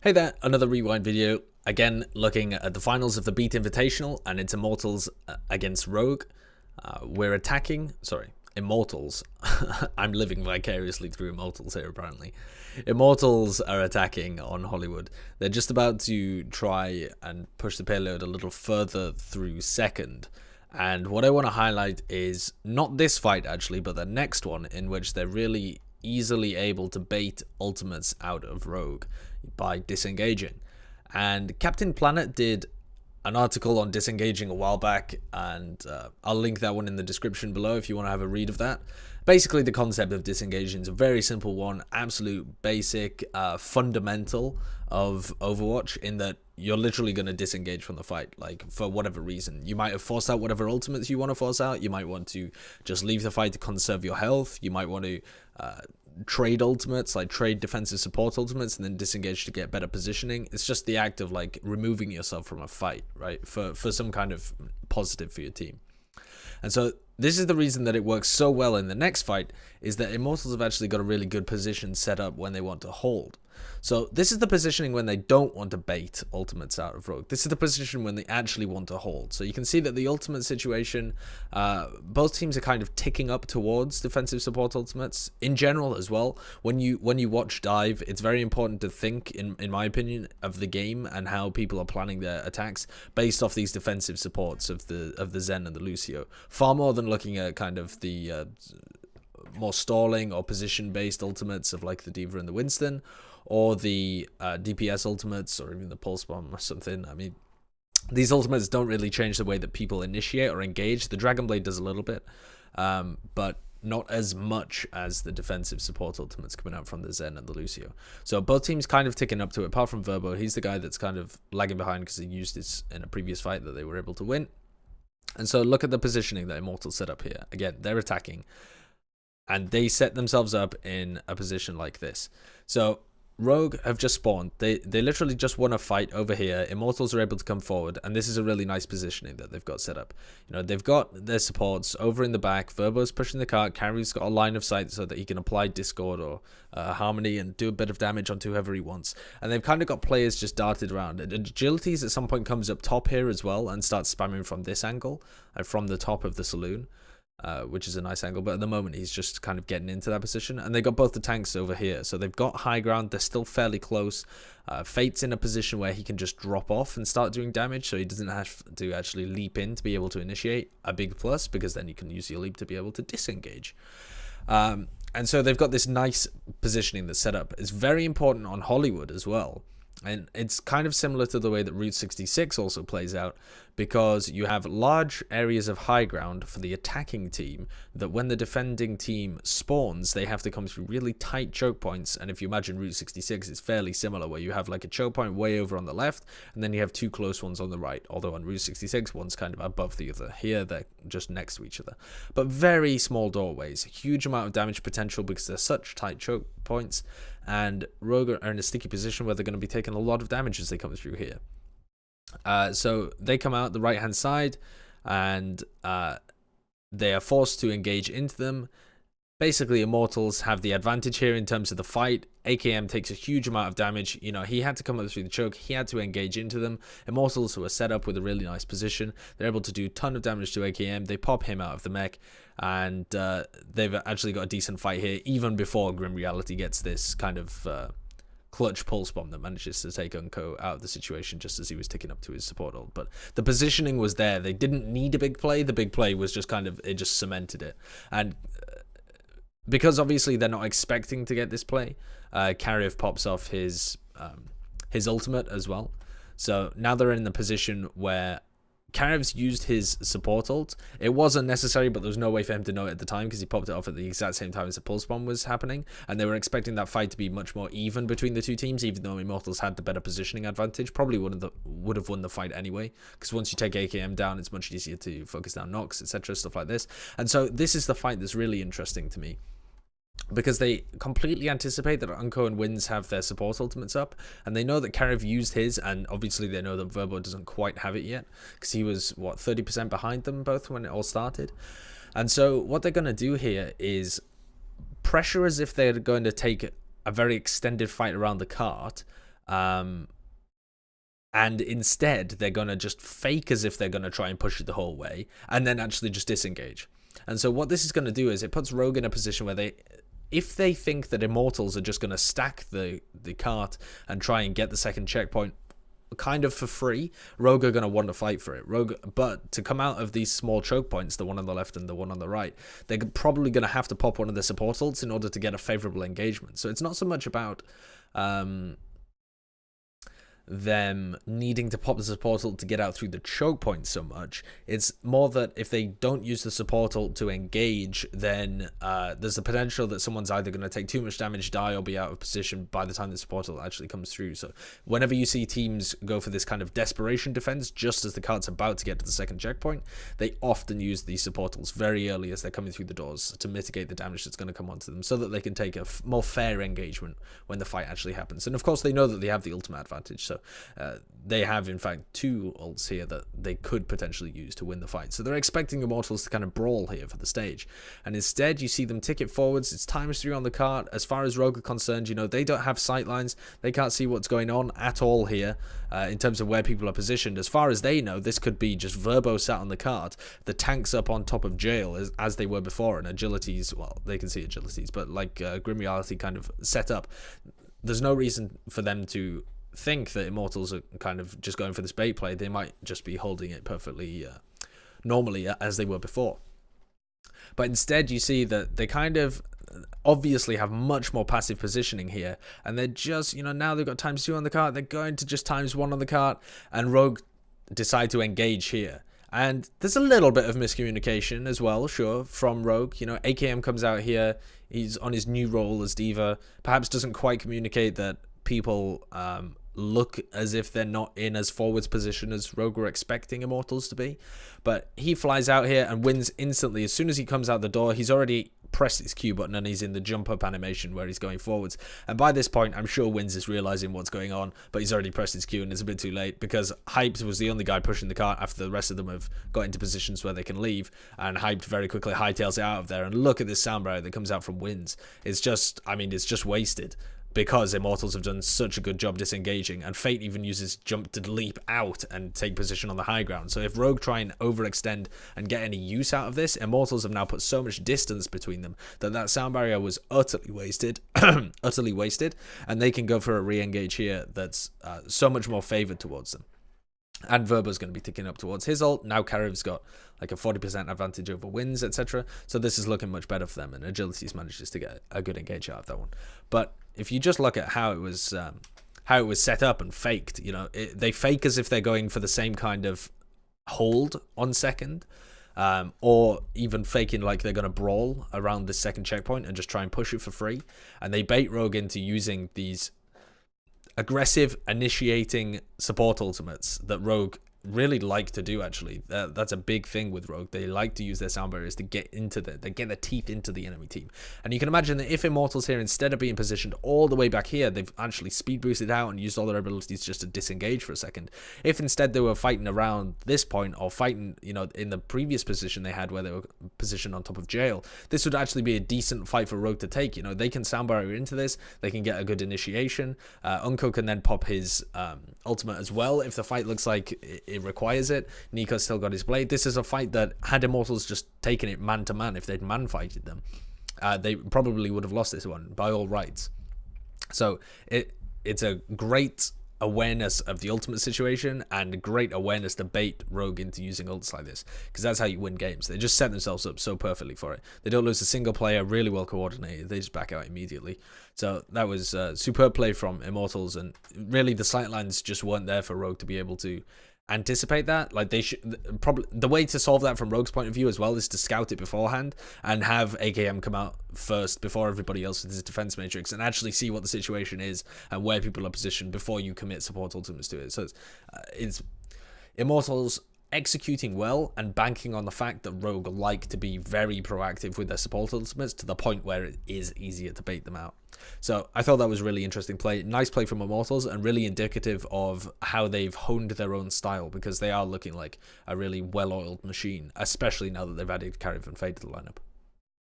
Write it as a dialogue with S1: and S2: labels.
S1: Hey there, another rewind video. Again, looking at the finals of the Beat Invitational, and it's Immortals against Rogue. We're attacking, Immortals. I'm living vicariously through Immortals here, apparently. Immortals are attacking on Hollywood. They're just about to try and push the payload a little further through second. And what I want to highlight is not this fight, actually, but the next one, in which they're really easily able to bait ultimates out of Rogue by disengaging. And Captain Planet did an article on disengaging a while back, and I'll link that one in the description below if you want to have a read of that. Basically, the concept of disengaging is a very simple one, absolute basic, fundamental of Overwatch, in that you're literally going to disengage from the fight, like, for whatever reason. You might have forced out whatever ultimates you want to force out. You might want to just leave the fight to conserve your health. You might want to trade ultimates, like trade defensive support ultimates, and then disengage to get better positioning. It's just the act of, like, removing yourself from a fight, right, for some kind of positive for your team. And so this is the reason that it works so well in the next fight, is that Immortals have actually got a really good position set up when they want to hold. So this is the positioning when they don't want to bait ultimates out of Rogue. This is the position when they actually want to hold. So you can see that the ultimate situation, both teams are kind of ticking up towards defensive support ultimates in general as well. When you watch Dive, it's very important to think, in my opinion, of the game and how people are planning their attacks based off these defensive supports of the Zen and the Lucio, far more than looking at kind of the more stalling or position-based ultimates of, like, the D.Va and the Winston, or the DPS ultimates, or even the Pulse Bomb or something. I mean, these ultimates don't really change the way that people initiate or engage. The Dragon Blade does a little bit, but not as much as the defensive support ultimates coming out from the Zen and the Lucio. So both teams kind of ticking up to it, apart from Verbo. He's the guy that's kind of lagging behind because he used this in a previous fight that they were able to win. And so look at the positioning that Immortals set up here. Again, they're attacking, and they set themselves up in a position like this. So Rogue have just spawned. They literally just won a fight over here. Immortals are able to come forward, and this is a really nice positioning that they've got set up. You know, they've got their supports over in the back. Verbo's pushing the cart. Carry's got a line of sight so that he can apply Discord or Harmony and do a bit of damage onto whoever he wants. And they've kind of got players just darted around. And Agilities at some point comes up top here as well and starts spamming from this angle, from the top of the saloon. Which is a nice angle, but at the moment he's just kind of getting into that position. And they got both the tanks over here, so they've got high ground. They're still fairly close. Fate's in a position where he can just drop off and start doing damage, so he doesn't have to actually leap in to be able to initiate. A big plus, because then you can use your leap to be able to disengage. And so they've got this nice positioning that's set up. It's very important on Hollywood as well. And it's kind of similar to the way that Route 66 also plays out, because you have large areas of high ground for the attacking team that when the defending team spawns, they have to come through really tight choke points. And if you imagine Route 66, it's fairly similar, where you have like a choke point way over on the left, and then you have two close ones on the right. Although on Route 66, one's kind of above the other. Here, they're just next to each other. But very small doorways, huge amount of damage potential because they're such tight choke points. And Rogue are in a sticky position where they're going to be taking a lot of damage as they come through here. So they come out the right hand side, and they are forced to engage into them. Basically, Immortals have the advantage here in terms of the fight. AKM takes a huge amount of damage. You know, he had to come up through the choke. He had to engage into them. Immortals, who are set up with a really nice position, they're able to do a ton of damage to AKM. They pop him out of the mech, and they've actually got a decent fight here, even before Grim Reality gets this kind of clutch pulse bomb that manages to take Unko out of the situation just as he was ticking up to his support ult. But the positioning was there. They didn't need a big play. The big play was just kind of, it just cemented it. And because obviously they're not expecting to get this play, Karyev pops off his ultimate as well. So now they're in the position where Karyev's used his support ult. It was unnecessary, but there was no way for him to know it at the time because he popped it off at the exact same time as the pulse bomb was happening, and they were expecting that fight to be much more even between the two teams, even though Immortals had the better positioning advantage. Probably would have won the fight anyway, because once you take AKM down, it's much easier to focus down Nox, etc., stuff like this. And so this is the fight that's really interesting to me, because they completely anticipate that Unko and Wins have their support ultimates up, and they know that Karyev used his, and obviously they know that Verbo doesn't quite have it yet, because he was, what, 30% behind them both when it all started. And so what they're going to do here is pressure as if they're going to take a very extended fight around the cart, And instead, they're going to just fake as if they're going to try and push it the whole way, and then actually just disengage. And so what this is going to do is it puts Rogue in a position where if they think that Immortals are just going to stack the cart and try and get the second checkpoint kind of for free, Rogue are going to want to fight for it. But to come out of these small choke points, the one on the left and the one on the right, they're probably going to have to pop one of the support ults in order to get a favorable engagement. So it's not so much about them needing to pop the support ult to get out through the choke point so much. It's more that if they don't use the support ult to engage, then there's the potential that someone's either going to take too much damage, die, or be out of position by the time the support ult actually comes through. So whenever you see teams go for this kind of desperation defense just as the cart's about to get to the second checkpoint, they often use these support ults very early as they're coming through the doors to mitigate the damage that's going to come onto them, so that they can take a more fair engagement when the fight actually happens. And of course they know that they have the ultimate advantage, so they have in fact 2 ults here that they could potentially use to win the fight. So they're expecting Immortals to kind of brawl here for the stage, and instead you see them tick it forwards. It's ×3 on the cart. As far as Rogue are concerned, you know, they don't have sight lines. They can't see what's going on at all here in terms of where people are positioned. As far as they know, this could be just Verbo sat on the cart, the tanks up on top of jail as they were before, and agilities, well, they can see agilities, but like Grim Reality kind of set up. There's no reason for them to think that Immortals are kind of just going for this bait play. They might just be holding it perfectly normally as they were before. But instead you see that they kind of obviously have much more passive positioning here, and they're just, you know, now they've got ×2 on the cart, they're going to just ×1 on the cart, and Rogue decide to engage here. And there's a little bit of miscommunication as well, sure, from Rogue. You know, AKM comes out here, he's on his new role as Diva, perhaps doesn't quite communicate that people look as if they're not in as forwards position as Rogue were expecting Immortals to be. But he flies out here and wins instantly. As soon as he comes out the door, he's already pressed his Q button and he's in the jump up animation where he's going forwards. And by this point, I'm sure Wins is realizing what's going on, but he's already pressed his Q and it's a bit too late, because Hyped was the only guy pushing the cart after the rest of them have got into positions where they can leave, and Hyped very quickly hightails it out of there. And look at this sound barrier that comes out from Wins. It's just, I mean, it's just wasted, because Immortals have done such a good job disengaging, and Fate even uses jump to leap out and take position on the high ground. So if Rogue try and overextend and get any use out of this, Immortals have now put so much distance between them that sound barrier was utterly wasted, utterly wasted, and they can go for a re-engage here that's so much more favored towards them. And Verbo's going to be ticking up towards his ult. Now Kariv's got like a 40% advantage over Wins, etc. So this is looking much better for them, and Agilities manages to get a good engage out of that one. But if you just look at how it was set up and faked, you know, they fake as if they're going for the same kind of hold on second, or even faking like they're going to brawl around this second checkpoint and just try and push it for free. And they bait Rogue into using these aggressive initiating support ultimates that Rogue really like to do. Actually, that's a big thing with Rogue. They like to use their sound barriers to get their teeth into the enemy team. And you can imagine that if Immortals here, instead of being positioned all the way back here, they've actually speed boosted out and used all their abilities just to disengage for a second. If instead they were fighting around this point, or fighting, you know, in the previous position they had where they were positioned on top of jail, this would actually be a decent fight for Rogue to take. You know, they can sound barrier into this, they can get a good initiation. Unko can then pop his ultimate as well if the fight looks like it requires it. Nico's still got his blade. This is a fight that, had Immortals just taken it man to man, if they'd man fighted them, they probably would have lost this one by all rights. So it's a great awareness of the ultimate situation, and great awareness to bait Rogue into using ults like this, because that's how you win games. They just set themselves up so perfectly for it. They don't lose a single player, really well coordinated. They just back out immediately. So that was superb play from Immortals, and really the sightlines just weren't there for Rogue to be able to anticipate that. Like, they should probably, the way to solve that from Rogue's point of view as well is to scout it beforehand and have AKM come out first before everybody else with his defense matrix, and actually see what the situation is and where people are positioned before you commit support ultimates to it. So it's Immortals executing well and banking on the fact that Rogue like to be very proactive with their support ultimates, to the point where it is easier to bait them out. So I thought that was really interesting play. Nice play from Immortals, and really indicative of how they've honed their own style, because they are looking like a really well-oiled machine, especially now that they've added Karif and Fade to the lineup.